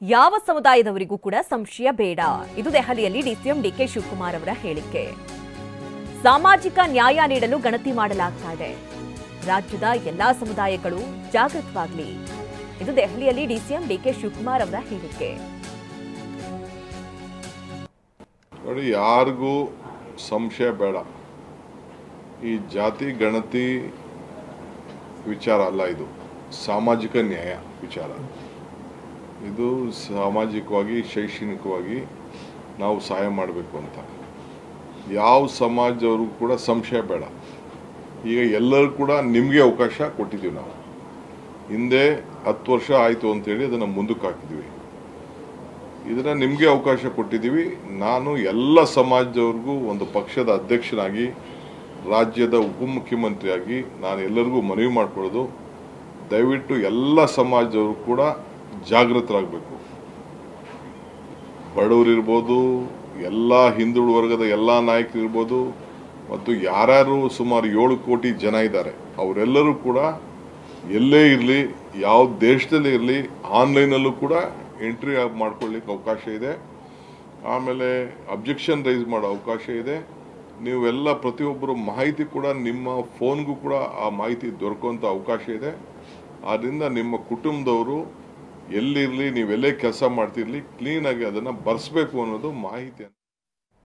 ಯಾವ ಸಮುದಾಯದವರಿಗೂ ಕೂಡ ಸಂಶಯ ಬೇಡ. ಇದು ದೆಹಲಿಯಲ್ಲಿ ಡಿಸಿಎಂ ಡಿಕೆ ಶಿವಕುಮಾರ್ ಅವರ ಹೇಳಿಕೆ. ಸಾಮಾಜಿಕ ನ್ಯಾಯ ನೀಡಲು ಗಣತಿ ಮಾಡಲಾಗ್ತಾ ಇದೆ. ರಾಜ್ಯದ ಎಲ್ಲಾ ಸಮುದಾಯಗಳು ಜಾಗೃತವಾಗಲಿ. ಇದು ದೆಹಲಿಯಲ್ಲಿ ಡಿಸಿಎಂ ಡಿಕೆ ಶಿವಕುಮಾರ್ ಅವರ ಹೇಳಿಕೆ. ನೋಡಿ, ಯಾರಿಗೂ ಸಂಶಯ ಬೇಡ. ಈ ಜಾತಿ ಗಣತಿ ವಿಚಾರ ಅಲ್ಲ, ಇದು ಸಾಮಾಜಿಕ ನ್ಯಾಯ ವಿಚಾರ. ಇದು ಸಾಮಾಜಿಕವಾಗಿ ಶೈಕ್ಷಣಿಕವಾಗಿ ನಾವು ಸಹಾಯ ಮಾಡಬೇಕು ಅಂತ ಯಾವ ಸಮಾಜದವ್ರಿಗೂ ಕೂಡ ಸಂಶಯ ಬೇಡ. ಈಗ ಎಲ್ಲರೂ ಕೂಡ ನಿಮಗೆ ಅವಕಾಶ ಕೊಟ್ಟಿದ್ದೀವಿ. ನಾವು ಹಿಂದೆ 10 ವರ್ಷ ಆಯಿತು ಅಂತೇಳಿ ಅದನ್ನು ಮುಂದಕ್ಕೆ ಹಾಕಿದ್ವಿ. ಇದನ್ನು ನಿಮಗೆ ಅವಕಾಶ ಕೊಟ್ಟಿದ್ದೀವಿ. ನಾನು ಎಲ್ಲ ಸಮಾಜದವ್ರಿಗೂ ಒಂದು ಪಕ್ಷದ ಅಧ್ಯಕ್ಷನಾಗಿ, ರಾಜ್ಯದ ಉಪಮುಖ್ಯಮಂತ್ರಿಯಾಗಿ ನಾನು ಎಲ್ಲರಿಗೂ ಮನವಿ ಮಾಡಿಕೊಳ್ಳೋದು, ದಯವಿಟ್ಟು ಎಲ್ಲ ಸಮಾಜದವರು ಕೂಡ ಜಾಗೃತರಾಗಬೇಕು. ಬಡವರಿರ್ಬೋದು, ಎಲ್ಲ ಹಿಂದುಳಿದ ವರ್ಗದ ಎಲ್ಲ ನಾಯಕರಿರ್ಬೋದು, ಮತ್ತು ಯಾರ್ಯಾರು ಸುಮಾರು 7 ಕೋಟಿ ಜನ ಇದ್ದಾರೆ ಅವರೆಲ್ಲರೂ ಕೂಡ ಎಲ್ಲೇ ಇರಲಿ, ಯಾವ ದೇಶದಲ್ಲೇ ಇರಲಿ, ಆನ್ಲೈನಲ್ಲೂ ಕೂಡ ಎಂಟ್ರಿ ಮಾಡ್ಕೊಳ್ಳಿಕ್ಕೆ ಅವಕಾಶ ಇದೆ. ಆಮೇಲೆ ಅಬ್ಜೆಕ್ಷನ್ ರೈಸ್ ಮಾಡೋ ಅವಕಾಶ ಇದೆ. ನೀವೆಲ್ಲ ಪ್ರತಿಯೊಬ್ಬರು ಮಾಹಿತಿ ಕೂಡ ನಿಮ್ಮ ಫೋನ್ಗೂ ಕೂಡ ಆ ಮಾಹಿತಿ ದೊರಕುವಂಥ ಅವಕಾಶ ಇದೆ. ಆದ್ದರಿಂದ ನಿಮ್ಮ ಕುಟುಂಬದವರು ಎಲ್ಲಿರಲಿ, ನೀವೆಲ್ಲೇ ಕೆಲಸ ಮಾಡ್ತಿರಲಿ, ಕ್ಲೀನಾಗಿ ಅದನ್ನು ಬರೆಸಬೇಕು ಅನ್ನೋದು ಮಾಹಿತಿ.